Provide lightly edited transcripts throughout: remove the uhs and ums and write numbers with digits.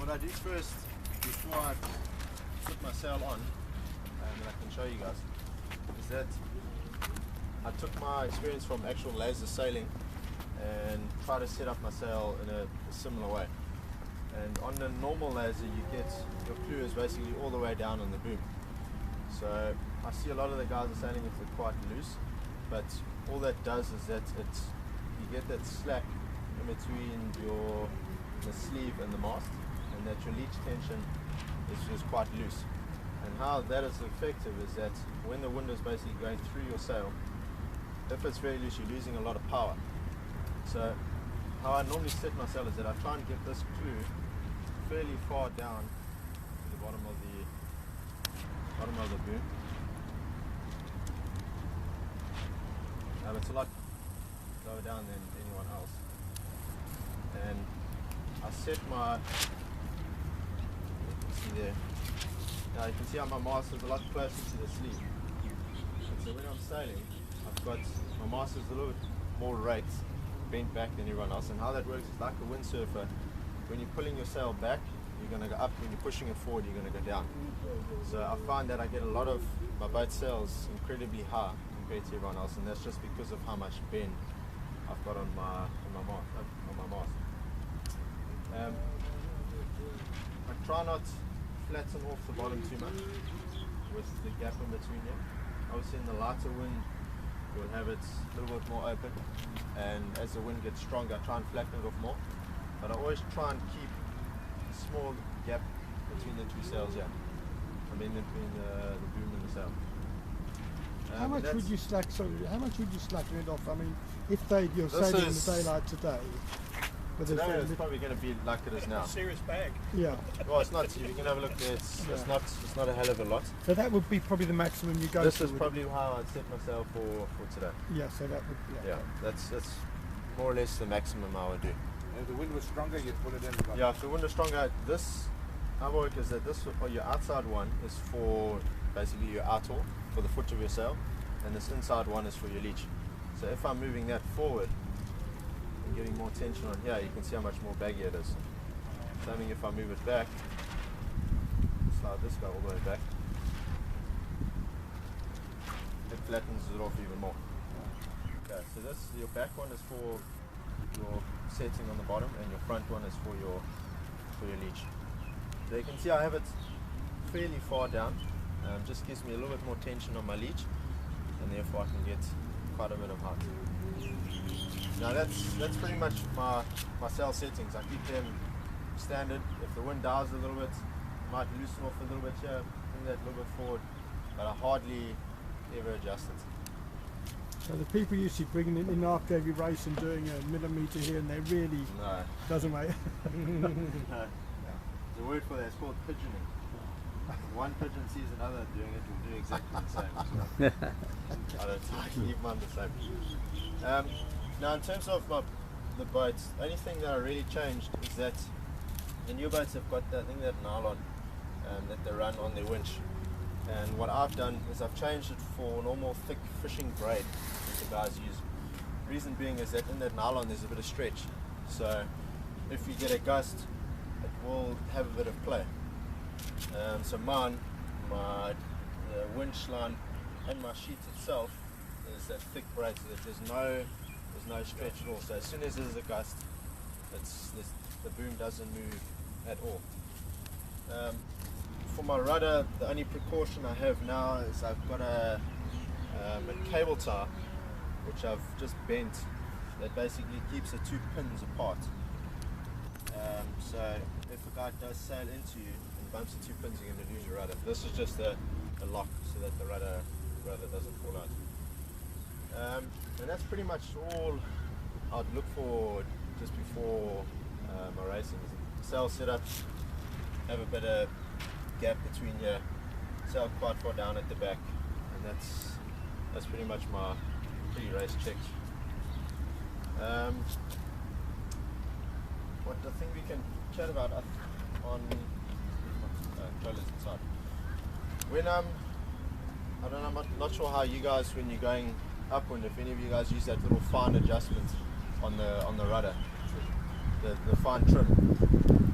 what I do first, before I put my sail on, and I can show you guys, is that I took my experience from actual laser sailing and try to set up my sail in a similar way. And on the normal laser, you get your clue is basically all the way down on the boom. So I see a lot of the guys are sailing it quite loose, but all that does is that you get that slack in between the sleeve and the mast, and that your leech tension is just quite loose. And how that is effective is that when the wind is basically going through your sail, if it's very loose, you're losing a lot of power. So how I normally set my sail is that I try and get this clue fairly far down to the bottom of the boom. It's a lot lower down than anyone else. And I set my, you can see there, now you can see how my mast is a lot closer to the sleeve. And so when I'm sailing, I've got, my mast is a little bit more right, bent back than everyone else. And how that works is like a windsurfer. When you're pulling your sail back, you're going to go up. When you're pushing it forward, you're going to go down. So I find that I get a lot of my boat sails incredibly high compared to everyone else, and that's just because of how much bend I've got on my mast. I try not to flatten off the bottom too much with the gap in between here. Obviously in the lighter wind you'll have it a little bit more open, and as the wind gets stronger I try and flatten it off more, but I always try and keep a small gap between the two sails here. I mean between the boom and the sail. How much would you slack? Sorry, how much would you slacken it off? I mean, if you're sailing in the daylight today. Today it's probably going to be like it is now. Serious bag. Yeah. Well, it's not. You can have a look there. It's not a hell of a lot. So that would be probably the maximum you go. This is probably how I'd set myself for today. Yeah. So that would. Yeah. That's more or less the maximum I would do. If the wind was stronger, you'd put it in. Yeah. If the wind is stronger, how work is that this or your outside one is for basically your outhaul for the foot of your sail, and this inside one is for your leech. So if I'm moving that forward and getting more tension on here, you can see how much more baggy it is. Same thing if I move it back, slide this guy all the way back, it flattens it off even more. Okay, so your back one is for your setting on the bottom, and your front one is for your leech. So you can see I have it fairly far down. Just gives me a little bit more tension on my leech, and therefore I can get quite a bit of height. Now that's pretty much my sail settings. I keep them standard. If the wind dies a little bit, I might loosen off a little bit here, bring that a little bit forward, but I hardly ever adjust it. So the people usually bringing it in after every race and doing a millimetre here and there really doesn't make No. The word for that is called pigeoning. One pigeon sees another doing it, will do exactly the same. So I don't leave mine the same. Now in terms of the boats, the only thing that I really changed is that the new boats have got that nylon that they run on their winch. And what I've done is I've changed it for normal thick fishing braid that the guys use. Reason being is that in that nylon there's a bit of stretch. So if you get a gust, it will have a bit of play. So my winch line and my sheet itself is that thick braid, so that there's no stretch at all. So as soon as there's a gust, the boom doesn't move at all. For my rudder, the only precaution I have now is I've got a cable tie which I've just bent that basically keeps the two pins apart. So if a guy does sail into you and bumps the two pins, you're going to lose your rudder. This is just a lock so that the rudder doesn't fall out. And that's pretty much all I'd look for just before my racing. Sail setup, have a bit of gap between your sail quite far down at the back, and that's pretty much my pre-race check. What I think we can chat about on controllers inside. When I don't know, I'm not sure how you guys, when you're going upwind, if any of you guys use that little fine adjustment on the rudder, the fine trim.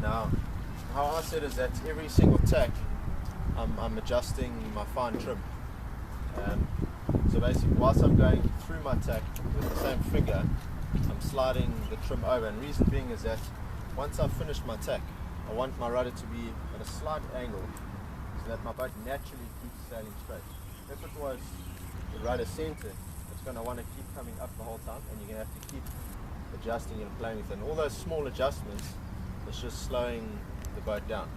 Now, how I said is that every single tack I'm adjusting my fine trim. So basically whilst I'm going through my tack with the same finger, I'm sliding the trim over, and reason being is that once I've finished my tack, I want my rudder to be at a slight angle so that my boat naturally keeps sailing straight. If it was the rudder center, it's going to want to keep coming up the whole time, and you're going to have to keep adjusting and playing with it. And all those small adjustments, it's just slowing the boat down.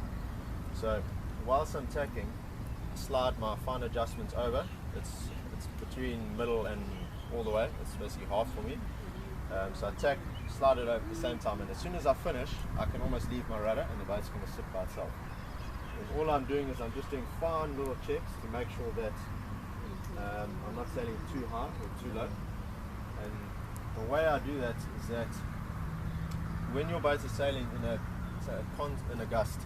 So whilst I'm tacking, I slide my fine adjustments over. It's between middle and all the way. It's basically half for me. So I tack, slide it over at the same time, and as soon as I finish, I can almost leave my rudder and the boat's going to sit by itself. And all I'm doing is I'm just doing fine little checks to make sure that I'm not sailing too high or too low. And the way I do that is that when your boat is sailing in a gust,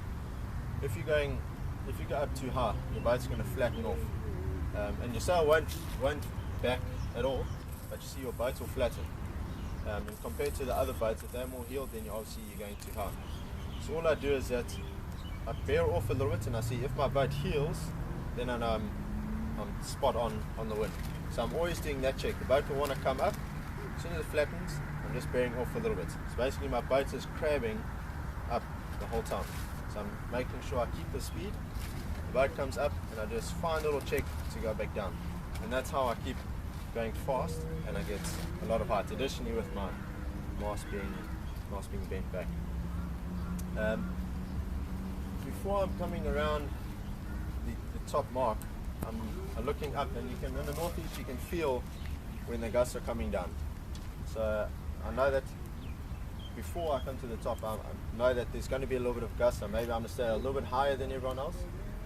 if you go up too high, your boat's going to flatten off, and your sail won't back at all, but you see your boat will flatten. And compared to the other boats, if they're more heeled, then obviously you're going too high. So all I do is that I bear off a little bit, and I see if my boat heels, then I know I'm spot on the wind. So I'm always doing that check. The boat will want to come up. As soon as it flattens, I'm just bearing off a little bit. So basically my boat is crabbing up the whole time. So I'm making sure I keep the speed. The boat comes up, and I just fine little check to go back down. And that's how I keep going fast, and I get a lot of height. Additionally, with my mast being bent back. Before I'm coming around the top mark, I'm looking up, and in the northeast you can feel when the gusts are coming down. So I know that before I come to the top, I know that there's going to be a little bit of gust, so maybe I'm going to stay a little bit higher than everyone else,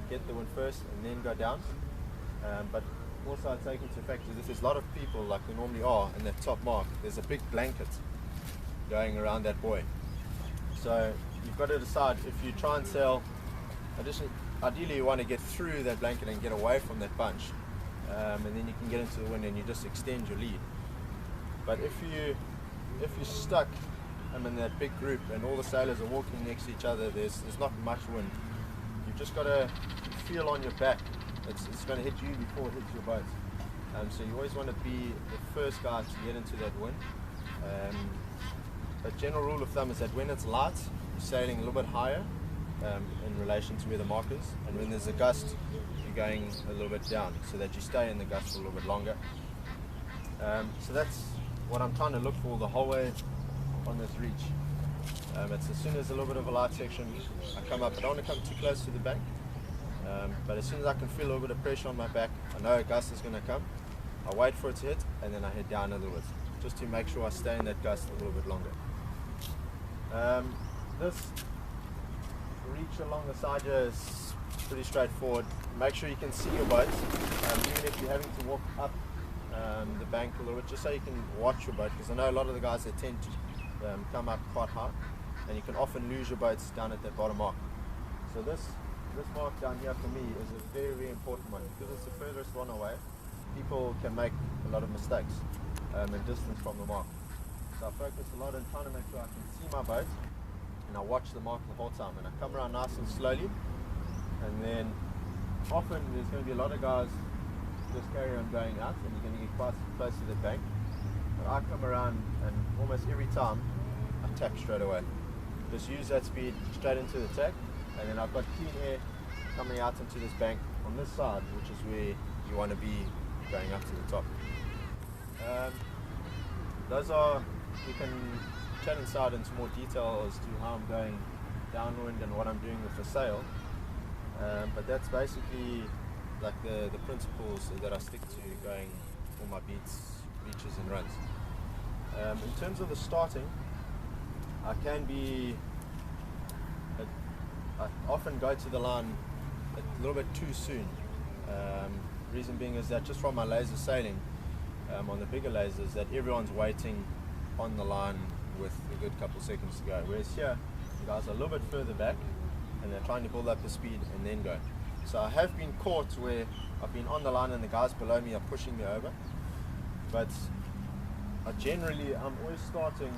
get the wind first, and then go down. But also I take into effect that if there's a lot of people like there normally are in that top mark, there's a big blanket going around that buoy. So you've got to decide if you try and sail. Ideally you want to get through that blanket and get away from that bunch, and then you can get into the wind and you just extend your lead. But if you're stuck in that big group and all the sailors are walking next to each other, there's not much wind. You've just got to feel on your back. It's going to hit you before it hits your boat. So you always want to be the first guy to get into that wind. A general rule of thumb is that when it's light, you're sailing a little bit higher in relation to where the mark is, and when there's a gust, you're going a little bit down, so that you stay in the gust for a little bit longer. So that's what I'm trying to look for the whole way on this reach. It's as soon as a little bit of a light section, I come up. I don't want to come too close to the bank, but as soon as I can feel a little bit of pressure on my back, I know a gust is going to come. I wait for it to hit, and then I head down a little bit, just to make sure I stay in that gust a little bit longer. This reach along the side here is pretty straightforward. Make sure you can see your boat, even if you're having to walk up the bank a little bit, just so you can watch your boat, because I know a lot of the guys that tend to come up quite high, and you can often lose your boats down at that bottom mark. So this mark down here for me is a very, very important one, because it's the furthest one away. People can make a lot of mistakes in distance from the mark. So I focus a lot on trying to make sure I can see my boat, and I watch the mark the whole time, and I come around nice and slowly, and then often there's going to be a lot of guys just carry on going out, and you're going to get quite close to the bank. But I come around, and almost every time I tack straight away. Just use that speed straight into the tack, and then I've got clean air coming out into this bank on this side, which is where you want to be going up to the top. We can chat inside into more detail as to how I'm going downwind and what I'm doing with the sail, but that's basically like the principles that I stick to going all my beats, reaches and runs. In terms of the starting, I often go to the line a little bit too soon. Reason being is that just from my laser sailing, on the bigger lasers, that everyone's waiting on the line with a good couple seconds to go, whereas here the guys are a little bit further back and they're trying to build up the speed and then go. So I have been caught where I've been on the line and the guys below me are pushing me over, but I'm always starting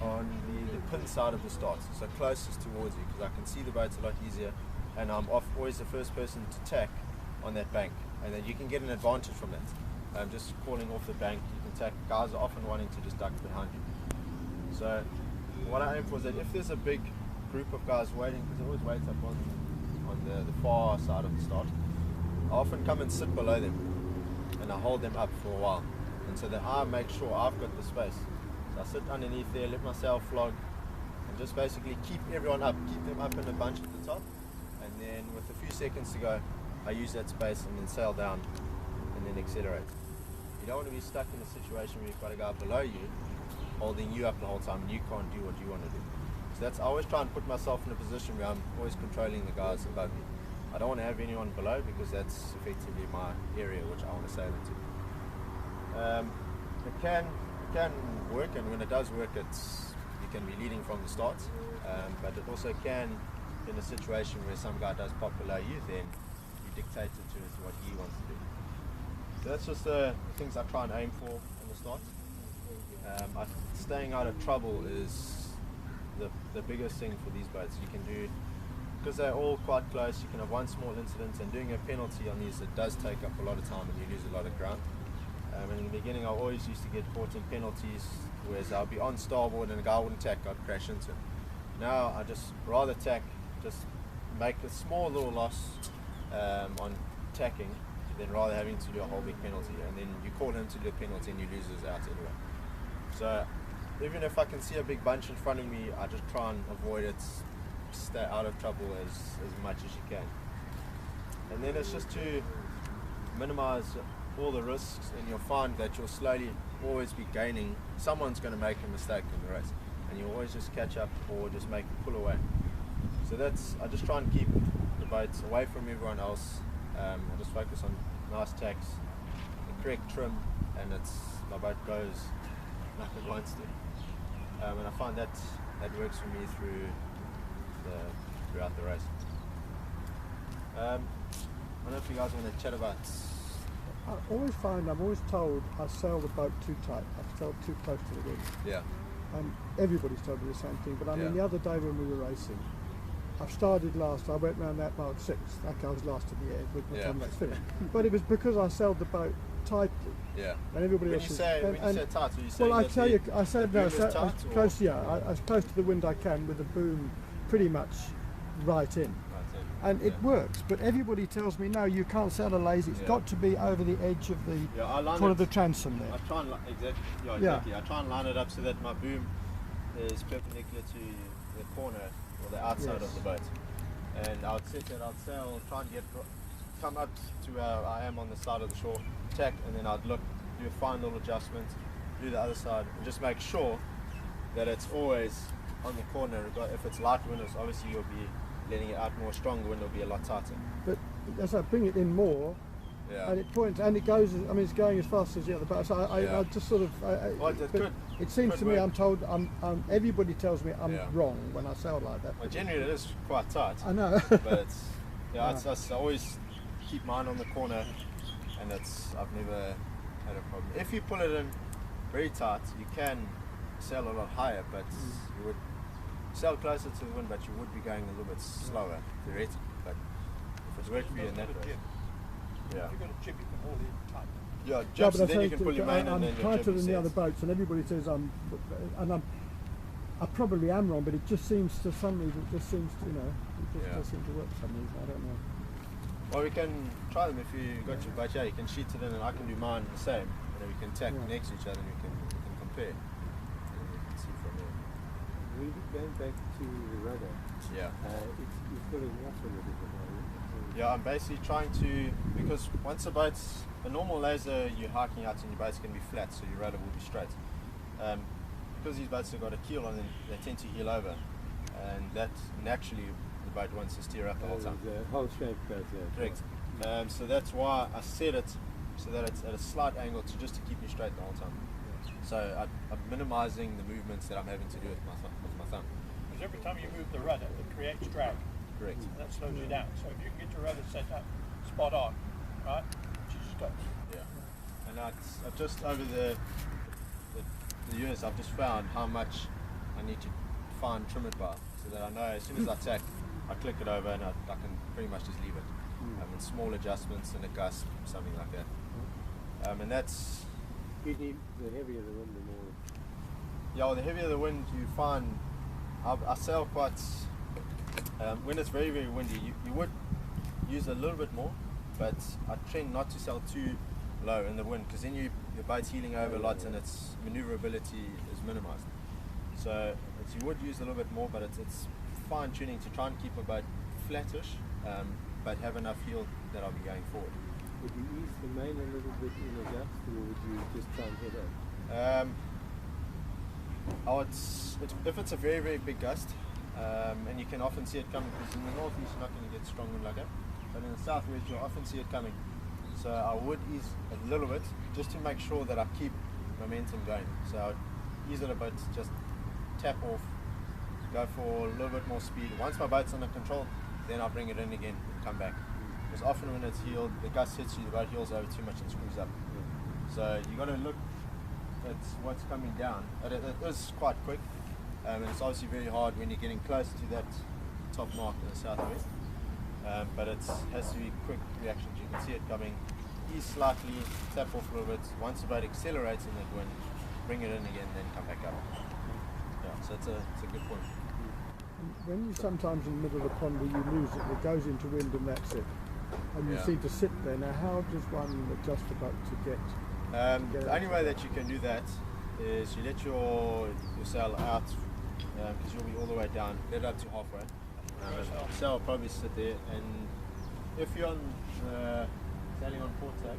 on the pin side of the start, so closest towards you, because I can see the boats a lot easier, and I'm always the first person to tack on that bank, and then you can get an advantage from that. Just calling off the bank, you can tack. Guys are often wanting to just duck behind you. So what I aim for is that if there's a big group of guys waiting, because they always wait up on the far side of the start, I often come and sit below them, and I hold them up for a while, and so that I make sure I've got the space. So I sit underneath there, let myself flog, and just basically keep everyone up, keep them up in a bunch at the top, and then with a few seconds to go, I use that space and then sail down and then accelerate. You don't want to be stuck in a situation where you've got a guy below you holding you up the whole time and you can't do what you want to do. So I always try and put myself in a position where I'm always controlling the guys above me. I don't want to have anyone below, because that's effectively my area which I want to sail into. It can work, and when it does work, you can be leading from the start, but it also can, in a situation where some guy does pop below you, then you dictate it to what he wants to do. So that's just the things I try and aim for in the start. Staying out of trouble is the biggest thing for these boats. You can do, because they're all quite close, you can have one small incident, and doing a penalty on these, it does take up a lot of time and you lose a lot of ground. In the beginning I always used to get caught in penalties, whereas I'll be on starboard and a guy wouldn't tack, I'd crash into him. Now I just rather tack, just make a small little loss on tacking, than rather having to do a whole big penalty, and then you call him to do a penalty and you lose us out anyway. So even if I can see a big bunch in front of me, I just try and avoid it, stay out of trouble as much as you can. And then it's just to minimize all the risks, and you'll find that you'll slowly always be gaining. Someone's going to make a mistake in the race, and you'll always just catch up or just pull away. So I just try and keep the boats away from everyone else. I just focus on nice tacks, the correct trim, and my boat goes like it wants to. And I find that works for me throughout the race. I don't know if you guys want to chat about. I'm always told I sail the boat too tight. I sail too close to the wind. Yeah. And everybody's told me the same thing. But I mean, Yeah. the other day when we were racing, I started last. I went round that mark 6th. Okay, I was last to the end with the time that's finished. But it was because I sailed the boat tightly. Yeah. And everybody When else. you say tight, are you saying Well, I that tell you, I said the no. boom is So tight, as or? close, as close to the wind I can, with the boom pretty much right in. And it works, but everybody tells me no, you can't sail a lazy. It's got to be over the edge of the transom there. I try and exactly. I try and line it up so that my boom is perpendicular to the corner or the outside of the boat, and I'd set it. I'd sail, try and come up to where I am on the side of the shore, tack, and then I'd look, do a fine little adjustment, do the other side, and just make sure that it's always on the corner. If it's light wind, obviously you'll be letting it out more. Stronger wind will be a lot tighter. But as I bring it in more, and it points, and it goes. I mean, it's going as fast as the other. But so I just sort of. It seems to me, I'm told. Everybody tells me I'm wrong when I sail like that. Well, generally it is quite tight. I know. But I always keep mine on the corner, and I've never had a problem. If you pull it in very tight, you can sail a lot higher, but you would sail closer to the wind, but you would be going a little bit slower, theoretically. But if it's worked for you in that way, If you're going to chip, you can hold it tight. Yeah, jumps, but then you can pull your main, and then I'm your tighter jib than the other sets. boats, and everybody says I probably am wrong, but it just seems to some reason, it just seems to, does seem to work for some reason. I don't know. Well, we can try them if you got your boat. Yeah, you can sheet it in, and I can do mine the same, and then we can tack next to each other, and we can compare. And we can see from there. Really going back to the rudder, Yeah. you're pulling off a little bit. Yeah, I'm basically trying to, because once a normal laser, you're hiking out and your boat's going to be flat, so your rudder will be straight. Because these boats have got a keel on them, they tend to heel over, and that naturally the boat wants to steer up the whole time. The whole shape goes there. Correct. So that's why I set it so that it's at a slight angle to keep me straight the whole time. So I'm minimizing the movements that I'm having to do with my thumb. Because every time you move the rudder, it creates drag. Correct. And that slows you down. So if you can get your rudder set up spot on, right, she just goes. Yeah. And I've just over the years, I've just found how much I need to fine trim it by, so that I know as soon as I tack, I click it over and I can pretty much just leave it. And small adjustments in a gust, something like that. And that's... The heavier the wind, the more... Yeah, well, the heavier the wind, you find... I sail quite... when it's very, very windy, you would use a little bit more, but I tend not to sail too low in the wind, because then your boat's heeling over a lot and its maneuverability is minimized. So you would use a little bit more, but it's fine tuning to try and keep a boat flattish, but have enough heel that I'll be going forward. Would you ease the main a little bit in a gust, or would you just try and head out? If it's a very, very big gust, and you can often see it coming, because in the northeast you're not going to get strong wind like that, but in the southwest you'll often see it coming. So I would ease a little bit, just to make sure that I keep momentum going. So I'd ease it a bit, just tap off, go for a little bit more speed. Once my boat's under control, then I'll bring it in again and come back. Because often when it's heeled, the gust hits you, the boat heels over too much and screws up. So you got to look at what's coming down. It is quite quick, and it's obviously very hard when you're getting close to that top mark in the southwest. But it has to be quick reactions. You can see it coming, ease slightly, tap off a little bit. Once the boat accelerates in that wind, bring it in again, then come back up. Yeah, so it's a good point. When you sometimes in the middle of the pond where you lose it, it goes into wind and that's it. And you seem to sit there. Now, how does one adjust the boat to get the only way that you can do that is you let your sail out, because you'll be all the way down, let it up to halfway. The sail will probably sit there, and if you're on sailing on port tack,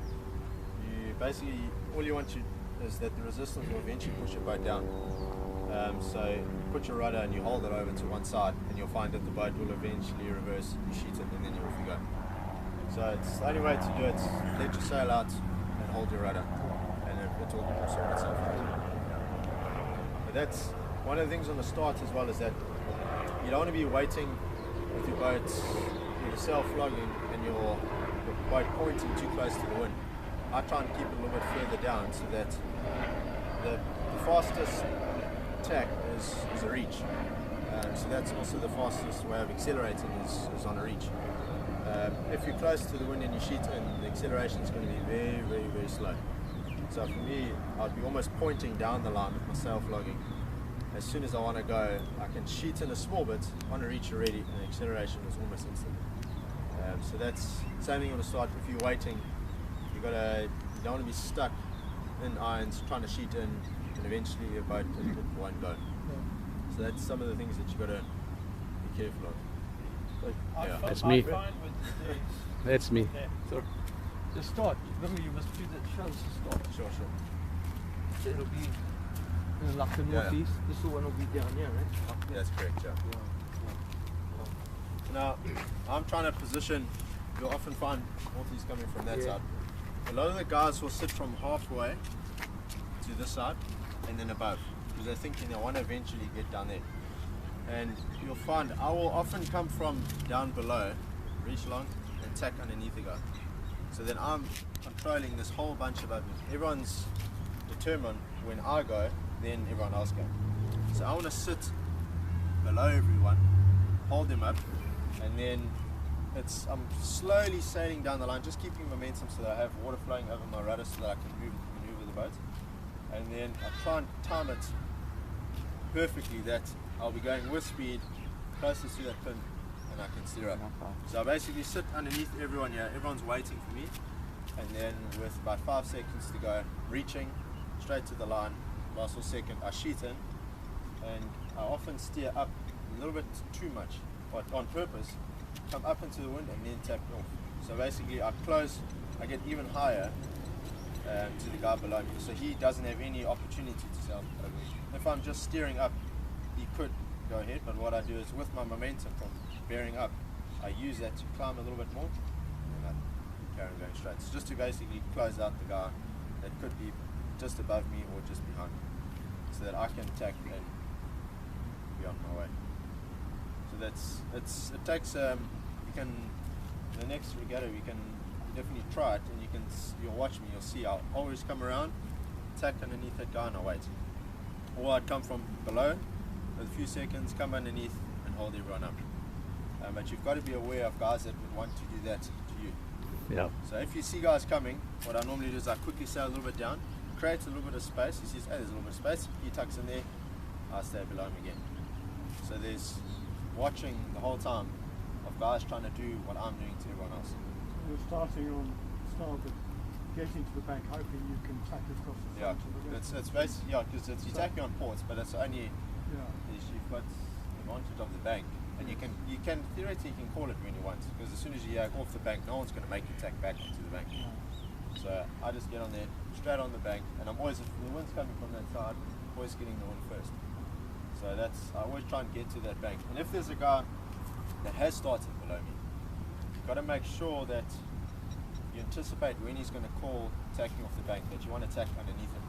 you basically, all you want is that the resistance will eventually push your boat down. So you put your rudder and you hold it over to one side, and you'll find that the boat will eventually reverse, you sheet it, and then you're off you go. So it's the only way to do it, let your sail out and hold your rudder, and it will sort itself out. But that's one of the things on the start as well, is that you don't want to be waiting with your boat, with the sail flogging and your boat pointing too close to the wind. I try and keep it a little bit further down, so that the fastest tack is a reach. So that's also the fastest way of accelerating is on a reach. If you're close to the wind and you sheet in, the acceleration is going to be very, very, very slow. So for me, I'd be almost pointing down the line with my sail flogging. As soon as I want to go, I can sheet in a small bit on a reach already, and the acceleration is almost instant. So that's same thing on the start. If you're waiting, you don't want to be stuck in irons trying to sheet in, and eventually your boat won't go. So that's some of the things that you've got to be careful of. That's me. That's me. So the start, remember you must do that shows the start. Sure. So it'll be like the northeast. This one will be down here, right? That's correct, yeah. Now, I'm trying to position, you'll often find northeast coming from that side. A lot of the guys will sit from halfway to this side and then above, because they're thinking they want to eventually get down there. And you'll find I will often come from down below, reach along, and tack underneath the guy. So then I'm controlling this whole bunch above me. Everyone's determined when I go, then everyone else goes. So I want to sit below everyone, hold them up, and then I'm slowly sailing down the line, just keeping momentum so that I have water flowing over my rudder so that I can maneuver the boat. And then I try and time it perfectly that I'll be going with speed closest to that pin, and I can steer up. So I basically sit underneath everyone here, everyone's waiting for me, and then with about 5 seconds to go, reaching straight to the line, last second I sheet in, and I often steer up a little bit too much, but on purpose, come up into the wind and then tap off. So basically I get even higher to the guy below me, so he doesn't have any opportunity to sail over me. If I'm just steering up, he could go ahead, but what I do is with my momentum from bearing up, I use that to climb a little bit more, and I carry on going straight. It's just to basically close out the guy that could be just above me or just behind me, so that I can tack and be on my way. So it takes you can, the next regatta we can definitely try it, and you'll watch me, you'll see I'll always come around, tack underneath that guy and I'll wait. Or I'd come from below, with a few seconds, come underneath and hold everyone up. But you've got to be aware of guys that would want to do that to you. Yeah. So if you see guys coming, what I normally do is I quickly sail a little bit down, create a little bit of space. He sees, hey, there's a little bit of space. He tucks in there, I stay below him again. So there's watching the whole time of guys trying to do what I'm doing to everyone else. You're starting on starboard, getting to the bank, hoping you can tack across the front of the rest. It's basically, because you're tacking on ports, but it's only, you've got the advantage of the bank. And you can theoretically you can call it when you want, because as soon as you off the bank, no one's going to make you tack back into the bank. So I just get on there, straight on the bank, and I'm always, if the wind's coming from that side, I'm always getting the wind first. So I always try and get to that bank. And if there's a guy that has started below me, you've got to make sure that you anticipate when he's going to call tacking off the bank, that you want to tack underneath him.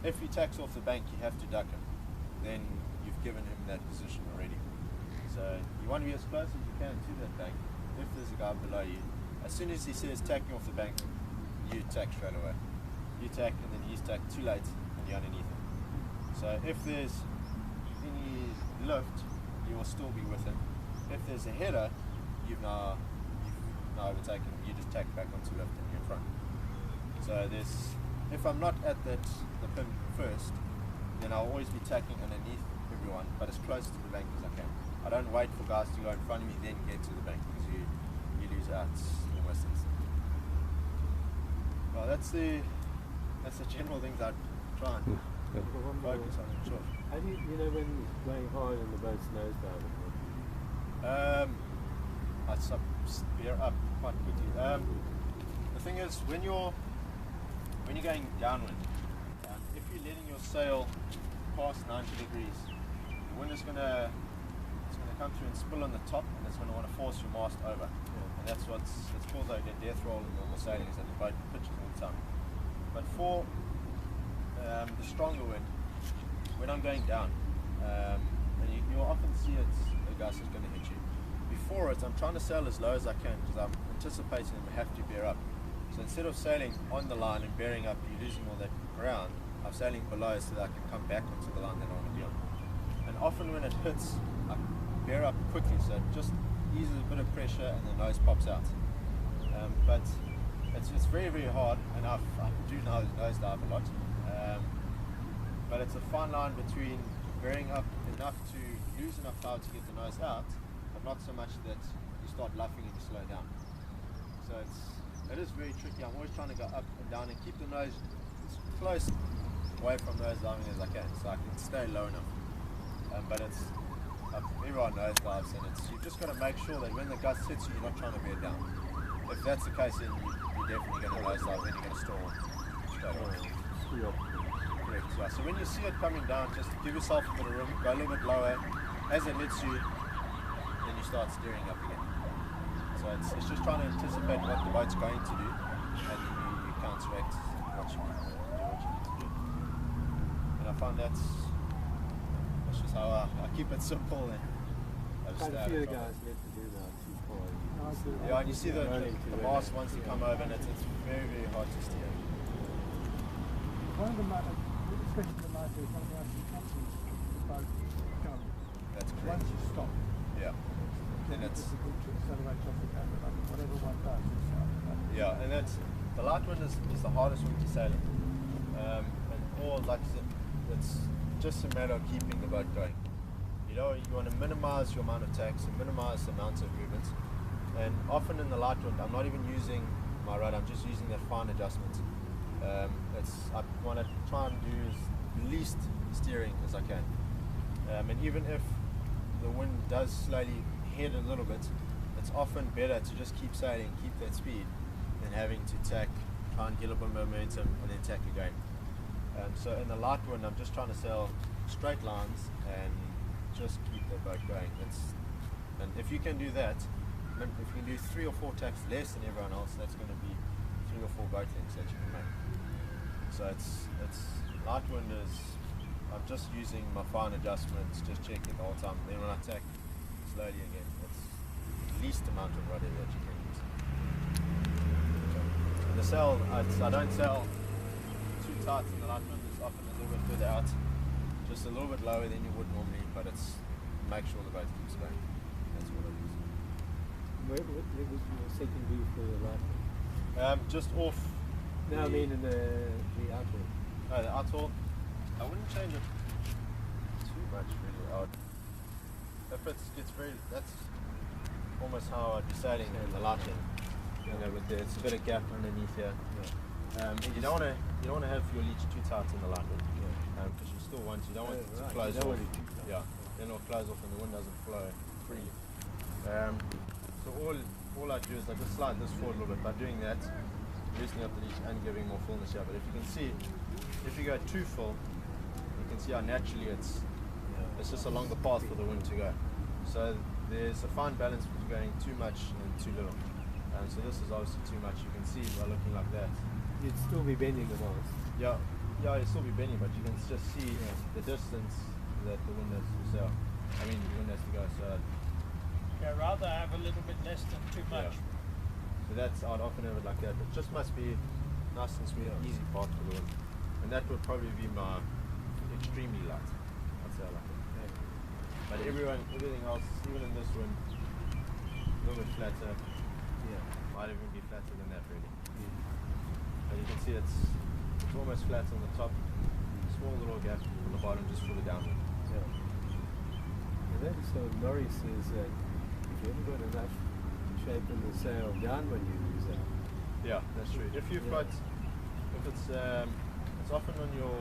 If he tacks off the bank, you have to duck him. Then you've given him that position already. So you want to be as close as you can to that bank. If there's a guy below you, as soon as he says tacking off the bank, you tack straight away. You tack, and then he's tacked too late, and you're underneath him. So if there's any lift, you will still be with him. If there's a header, you've now overtaken him. You just tack back onto lift and you're in front. So if I'm not at the pin first, then I'll always be tacking underneath everyone, but as close to the bank as I can. I don't wait for guys to go in front of me, then get to the bank, because you lose out almost instantly. Well, that's the general things I'd try and focus on. Sure. How do you know when it's going hard and the boat's nose down? I spear up quite quickly. The thing is, when you're going downwind, if you're letting your sail past 90 degrees, the wind is going to come through and spill on the top, and it's going to want to force your mast over. And that's it's called a death roll in normal sailing, is that the boat pitches all the time. But for the stronger wind, when I'm going down, and you'll often see the gust is going to hit you. Before it, I'm trying to sail as low as I can, because I'm anticipating that we have to bear up. So instead of sailing on the line and bearing up, you're losing all that ground, I'm sailing below so that I can come back onto the line that I want to be on. And often when it hits, I bear up quickly, so it just eases a bit of pressure and the nose pops out. But it's very, very hard, and I do nose dive a lot. But it's a fine line between bearing up enough to lose enough power to get the nose out, but not so much that you start luffing and you slow down. So it is very tricky. I'm always trying to go up and down and keep the nose as close away from nose diving as I can, so I can stay low enough. But everyone knows dives, and you've just got to make sure that when the gust hits you, you're not trying to bear down. If that's the case, then you're definitely going to nose dive, then you're going to stall straight away. Correct. Yeah. So when you see it coming down, just give yourself a bit of room, go a little bit lower. As it hits you, then you start steering up again. So it's just trying to anticipate what the boat's going to do, and then you counteract what you need to do. And I find that's just how I keep it simple. And Quite a few guys get to do that. Yeah, and you see the mast wants to come over, and it's very, very hard to steer. One of the especially the night, one of the most important the boat going. That's correct. Once you stop, then it's difficult to accelerate off the camera, whatever one does. Yeah, and that's the light wind is the hardest wind to sail in. Like I said, it's just a matter of keeping the boat going. You want to minimize your amount of tacks and minimize the amount of movements. And often in the light wind, I'm not even using my rudder, I'm just using that fine adjustment. I want to try and do as least steering as I can. And even if the wind does slowly head a little bit, it's often better to just keep sailing, keep that speed, than having to tack, try and get a bit of momentum, and then tack again. So in the light wind, I'm just trying to sail straight lines and just keep the boat going. And if you can do that, if you can do 3 or 4 tacks less than everyone else, that's going to be 3 or 4 boat lengths that you can make. So it's light wind is, I'm just using my fine adjustments, just checking the whole time. Then when I tack slowly again, it's the least amount of rudder that you can use. And the sail, I don't sail too tight in the light wind. It's often a little bit further out, just a little bit lower than you would normally, but it's make sure the boat keeps going. That's what it is. What was your second view for the light? Just off. No, I mean in the outdoor. Oh, the outdoor. I wouldn't change it too much really. If it gets very, that's almost how I'd be sailing in the lighting. You know, with there's a bit of gap underneath here. Yeah. You don't want to have your leech too tight in the lighting, because you still want, you don't want it to close off. Yeah, then it'll close off and the wind doesn't flow freely. So all I do is I just slide this forward a little bit. By doing that, loosening up the leech and giving more fullness here. But if you can see, if you go too full, you can see how naturally it's just along the path for the wind to go. So there's a fine balance between going too much and too little. So this is obviously too much. You can see by looking like that. You'd still be bending the mast. Yeah, you'd still be bending, but you can just see the distance that the wind has to sail. I mean, the wind has to go. So yeah, rather have a little bit less than too much. So that's, I'd often have it like that. It just must be nice and sweet, easy part for the wind. And that would probably be my extremely light. I'd say I like it. Yeah. But everything else, even in this wind, a little bit flatter. Might even be flatter than that really. But you can see it's almost flat on the top. Small little gap on the bottom just for the downwind. Yeah. And then so Laurie says that if you haven't got enough shape in the sail down when you use that. Yeah, that's true. If you've got, if it's often on your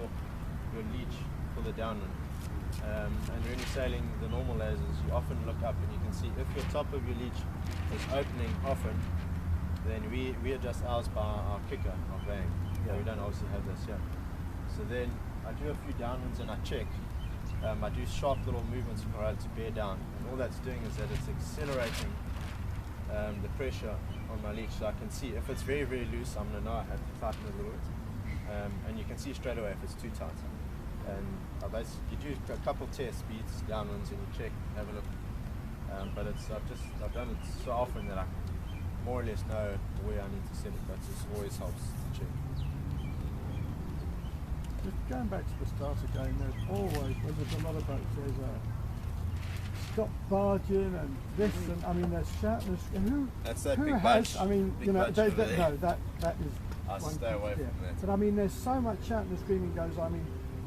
leech for the downwind. And when you're sailing the normal lasers, you often look up and you can see if your top of your leech is opening often, then we adjust ours by our kicker, our bang. Yeah. We don't obviously have this here. So then I do a few downwinds and I check. I do sharp little movements for it to bear down, and all that's doing is that it's accelerating the pressure on my leech, so I can see if it's very, very loose, I'm going to know I have to tighten it a little bit. And you can see straight away if it's too tight. And I basically do a couple test speeds downwinds and you check, have a look. But I've done it so often that I more or less know where I need to set it, but it always helps to check. Just going back to the start again, there's always, when there's a lot of boats, there's stop barging and this, and I mean there's shouting. That's that who big has, bunch. I mean, big you know, bunch that is. I'll stay away from that. But I mean, there's so much shouting and screaming goes. I mean,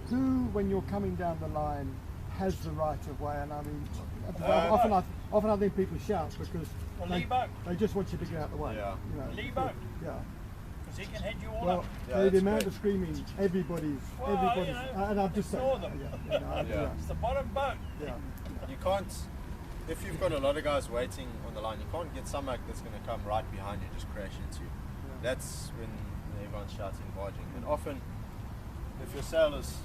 who, when you're coming down the line, has the right of way? And I mean, often I think people shout because they just want you to get out of the way. Yeah. You know, leave out. Yeah. Because he can head you all well, up. Yeah, the amount of screaming, everybody's, you know, and I've just said, It's the bottom boat. Yeah. You can't, if you've got a lot of guys waiting on the line, you can't get someone that's going to come right behind you and just crash into you. Yeah. That's when everyone's shouting, barging. And often, if your sail is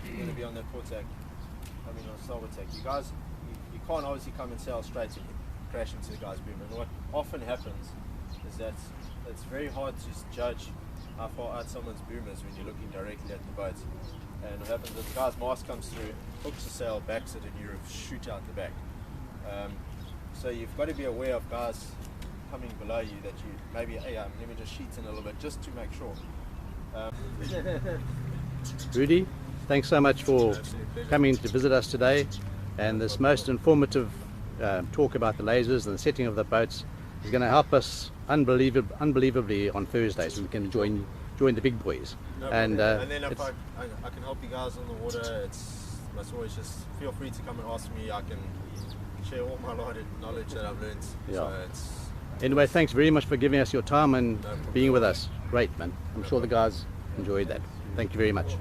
going to be on the quarter, on starboard tack, you can't obviously come and sail straight and crash into the guy's boom. And what often happens is that it's very hard to judge how far out someone's boom is when you're looking directly at the boat. And what happens is the guy's mast comes through, hooks the sail, backs it, and you shoot out the back. So you've got to be aware of guys coming below you that you maybe, hey, let me just sheet in a little bit just to make sure. Rudy, thanks so much for coming to visit us today, and this most informative talk about the lasers and the setting of the boats is going to help us unbelievably on Thursdays, so we can join the big boys. And then if I can help you guys on the water, it's always just feel free to come and ask me. I can share all my knowledge that I've learned. Yeah. So anyway, thanks very much for giving us your time and being with us. Great, man. I'm sure the guys enjoyed that. Thank you very much.